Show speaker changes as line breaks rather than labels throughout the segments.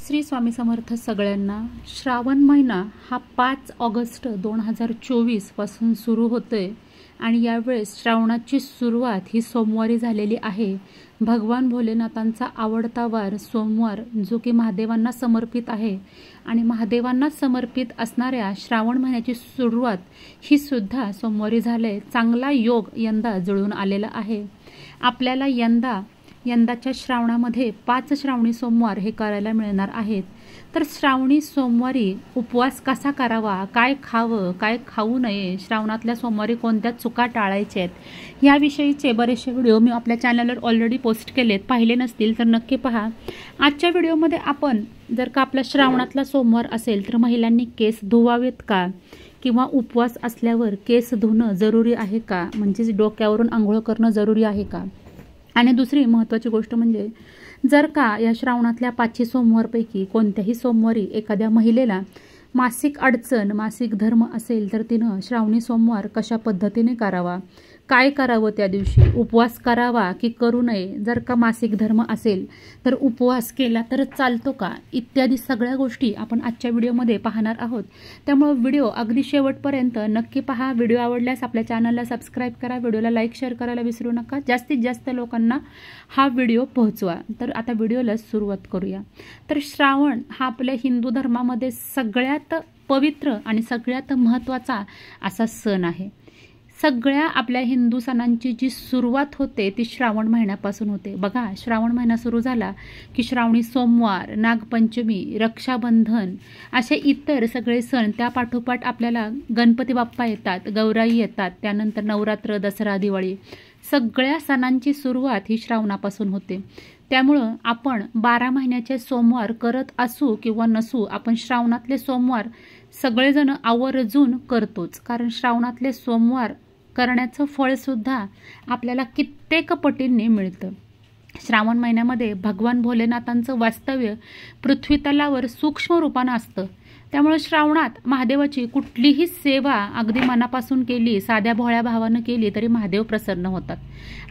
श्री स्वामी समर्थ सगळ्यांना। श्रावण महिना हा 5 ऑगस्ट 2024 पासून सुरू होतोय आणि यावेळेस श्रावणाची सुरुवात ही सोमवारी झालेली आहे। भगवान भोलेनाथांचा आवडता वार सोमवार जो की महादेवांना समर्पित आहे आणि महादेवांना समर्पित असणाऱ्या श्रावण महिन्याची सुरुवात ही सुद्धा सोमवारी झाले। चांगला योग यंदा जुळून आलेला आहे। आपल्याला यंदाच्या श्रावणामध्ये 5 श्रावणी सोमवार हे करायला मिळणार आहेत। तर श्रावणी सोमवारी उपवास कसा करावा, काय खावं, काय खाऊ नये, श्रावणातल्या सोमवारी कोणत्या चुका टाळायच्या आहेत याविषयीचे बरेचसे व्हिडिओ मी आपल्या चॅनलवर ऑलरेडी पोस्ट केलेत। पाहिले नसतील तर नक्की पहा। आजच्या व्हिडिओमध्ये आपण जर का आपला श्रावणातला सोमवार असेल तर महिलांनी केस धुवावेत का, किंवा उपवास असल्यावर केस धुणं जरुरी आहे का, म्हणजे डोक्यावरून आंघोळ करणं जरुरी आहे का, आणि दुसरी महत्त्वाची गोष्ट म्हणजे जर का या श्रावणातल्या 5 सोमवारपैकी कोणत्याही सोमवारी एखाद्या महिलेला मासिक अडचण मासिक धर्म असेल तर तिनं श्रावणी सोमवार कशा पद्धतीने करावा, काय करावं, त्या दिवशी उपवास करावा की करू नये, जर का मासिक धर्म असेल तर उपवास केला तर चालतो का, इत्यादी सगळ्या गोष्टी आपण आजच्या व्हिडिओमध्ये पाहणार आहोत। त्यामुळे व्हिडिओ अगदी शेवटपर्यंत नक्की पहा। व्हिडिओ आवडल्यास आपल्या चॅनलला सबस्क्राईब करा, व्हिडिओला लाईक शेअर करायला विसरू नका, जास्तीत जास्त लोकांना हा व्हिडिओ पोहोचवा। तर आता व्हिडिओला सुरुवात करूया। तर श्रावण हा आपल्या हिंदू धर्मामध्ये सगळ्यात पवित्र आणि सगळ्यात महत्त्वाचा असा सण आहे। सगळ्या आपल्या हिंदू सणांची जी सुरुवात होते ती श्रावण महिन्यापासून होते। बघा, श्रावण महिना सुरू झाला की श्रावणी सोमवार, नागपंचमी, रक्षाबंधन असे इतर सगळे सण, त्या पाठोपाठ आपल्याला गणपती बाप्पा येतात, गौराई येतात, त्यानंतर नवरात्र, दसरा, दिवाळी, सगळ्या सणांची सुरुवात ही श्रावणापासून होते। त्यामुळं आपण 12 महिन्याचे सोमवार करत असू किंवा नसू, आपण श्रावणातले सोमवार सगळेजण आवर्जून करतोच, कारण श्रावणातले सोमवार करण्याचं फळसुद्धा आपल्याला कित्येक पटींनी मिळतं। श्रावण महिन्यामध्ये भगवान भोलेनाथांचं वास्तव्य पृथ्वीतलावर सूक्ष्म रूपानं असतं। त्यामुळे श्रावणात महादेवाची कुठलीही सेवा अगदी मनापासून केली, साध्या भोळ्या भावानं केली तरी महादेव प्रसन्न होतात।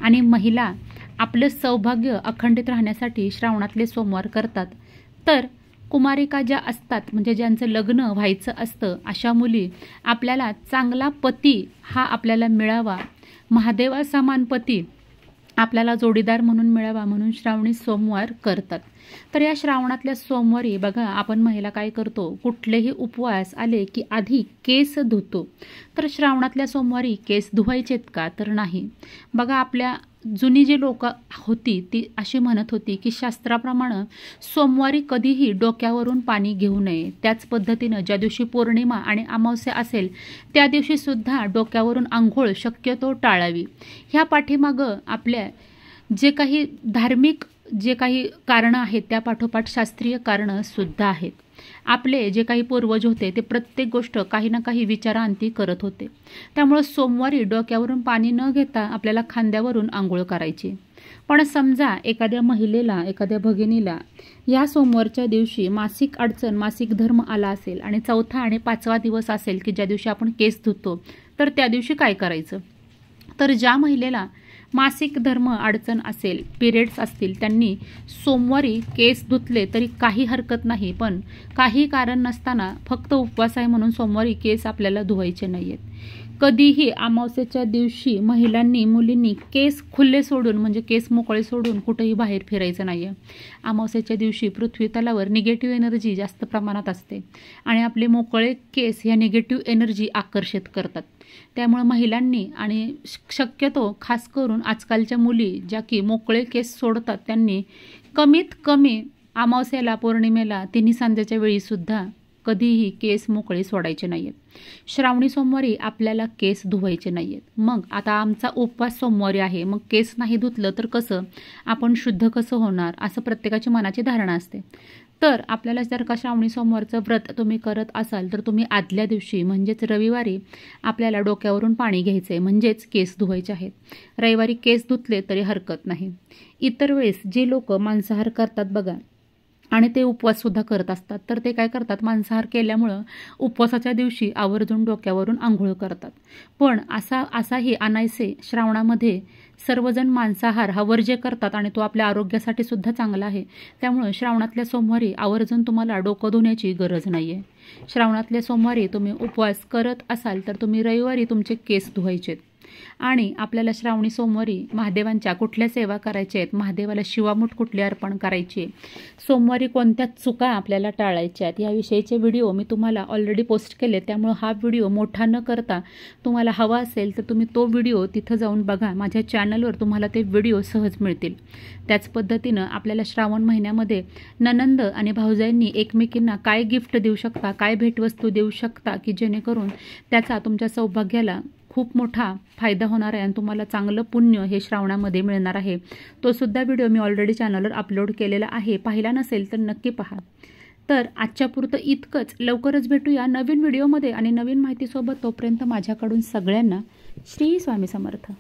आणि महिला आपलं सौभाग्य अखंडित राहण्यासाठी श्रावणातले सोमवार करतात। तर कुमारिका ज्या असतात, म्हणजे ज्यांचं लग्न व्हायचं असतं, अशा मुली आपल्याला चांगला पती हा आपल्याला मिळावा, महादेवासमान पती आपल्याला जोडीदार म्हणून मिळावा म्हणून श्रावणी सोमवार करतात। तर या श्रावणातल्या सोमवारी बघा, आपण महिला काय करतो, कुठलेही उपवास आले की आधी केस धुतो। तर श्रावणातल्या सोमवारी केस धुवायचेत का, तर नाही। बघा, आपल्या जुनी जी लोक होती ती अशी म्हणत होती की शास्त्राप्रमाणे सोमवारी कधीही डोक्यावरून पाणी घेऊ नये। त्याच पद्धतीनं ज्या दिवशी पौर्णिमा आणि अमावस्या असेल त्या दिवशी सुद्धा डोक्यावरून आंघोळ शक्यतो टाळावी। ह्या पाठीमागं आपल्या जे काही धार्मिक जे काही कारणं आहेत त्या पाठोपाठ शास्त्रीय कारणं सुद्धा आहेत। आपले जे काही पूर्वज होते ते प्रत्येक गोष्ट काही ना काही विचारांती करत होते। त्यामुळे सोमवारी डोक्यावरून पाणी न घेता आपल्याला खांद्यावरून आंघोळ करायची। पण समजा एखाद्या महिलेला, एखाद्या भगिनीला या सोमवारच्या दिवशी मासिक अडचण मासिक धर्म आला असेल आणि 4था आणि 5वा दिवस असेल की ज्या दिवशी आपण केस धुतो, तर त्या दिवशी काय करायचं, तर ज्या महिलेला मासिक धर्म अडचण असेल, पिरियड्स असतील, त्यांनी सोमवारी केस धुतले तरी काही हरकत नाही। पण काही कारण नसताना फक्त उपवास आहे म्हणून सोमवारी केस आपल्याला धुवायचे नाहीयेत। कधीही अमावस्येच्या दिवशी महिलांनी, मुलींनी केस खुले सोडून, म्हणजे केस मोकळे सोडून कुठेही बाहेर फिरायचं नाही आहे। अमावस्येच्या दिवशी पृथ्वी तलावर निगेटिव्ह एनर्जी जास्त प्रमाणात असते आणि आपले मोकळे केस ह्या निगेटिव्ह एनर्जी आकर्षित करतात। त्यामुळे महिलांनी आणि शक्यतो खास करून आजकालच्या मुली ज्या की मोकळे केस सोडतात त्यांनी कमीत कमी अमावस्याला, पौर्णिमेला, तिन्ही सांजेच्या वेळीसुद्धा कधीही केस मोकळे सोडायचे नाहीयेत। श्रावणी सोमवारी आपल्याला केस धुवायचे नाहीयेत। मग आता आमचा उपवास सोमवारी आहे, मग केस नाही धुतलं तर कसं, आपण शुद्ध कसं होणार, असं प्रत्येकाची मनाची धारणा असते। तर आपल्याला जर का श्रावणी सोमवारचं व्रत तुम्ही करत असाल तर तुम्ही आदल्या दिवशी म्हणजेच रविवारी आपल्याला डोक्यावरून पाणी घ्यायचं आहे, म्हणजेच केस धुवायचे आहेत। रविवारी केस धुतले तरी हरकत नाही। इतर वेळेस जे लोक मांसाहार करतात बघा, आणि ते उपवाससुद्धा करत असतात. तर ते काय करतात, मांसाहार केल्यामुळं उपवासाच्या दिवशी आवर्जून डोक्यावरून आंघोळ करतात. पण असाही अनायसे श्रावणामध्ये सर्वजण मांसाहार हा वर्ज्य करतात आणि तो आपल्या आरोग्यासाठी सुद्धा चांगला आहे. त्यामुळं श्रावणातल्या सोमवारी आवर्जून तुम्हाला डोकं धुण्याची गरज नाही आहे. श्रावणातल्या सोमवारी तुम्ही उपवास करत असाल तर तुम्ही रविवारी तुमचे केस धुवायचेत. आणि आपल्याला श्रावणी सोमवारी महादेवांच्या कुठल्या सेवा करायच्या आहेत, महादेवाला शिवामूठ कुठली अर्पण करायची आहे, सोमवारी कोणत्या चुका आपल्याला टाळायच्या आहेत, याविषयीचे व्हिडिओ मी तुम्हाला ऑलरेडी पोस्ट केले. त्यामुळे हा व्हिडिओ मोठा न करता तुम्हाला हवा असेल तर तुम्ही तो व्हिडिओ तिथं जाऊन बघा. माझ्या चॅनलवर तुम्हाला ते व्हिडिओ सहज मिळतील. त्याच पद्धतीनं आपल्याला श्रावण महिन्यामध्ये ननंद आणि भाऊजाईंनी एकमेकींना काय गिफ्ट देऊ शकता, काय भेटवस्तू देऊ शकता की जेणेकरून त्याचा तुमच्या सौभाग्याला खूप मोठा फायदा होणार आहे आणि तुम्हाला चांगलं पुण्य हे श्रावणामध्ये मिळणार आहे. तो सुद्धा व्हिडिओ मी ऑलरेडी चॅनलवर अपलोड केलेला आहे. पाहिला नसेल तर नक्की पहा. तर आजच्या पुरतं इतकंच. लवकरच भेटूया नवीन व्हिडिओमध्ये आणि नवीन माहितीसोबत. तोपर्यंत माझ्याकडून सगळ्यांना श्री स्वामी समर्थ.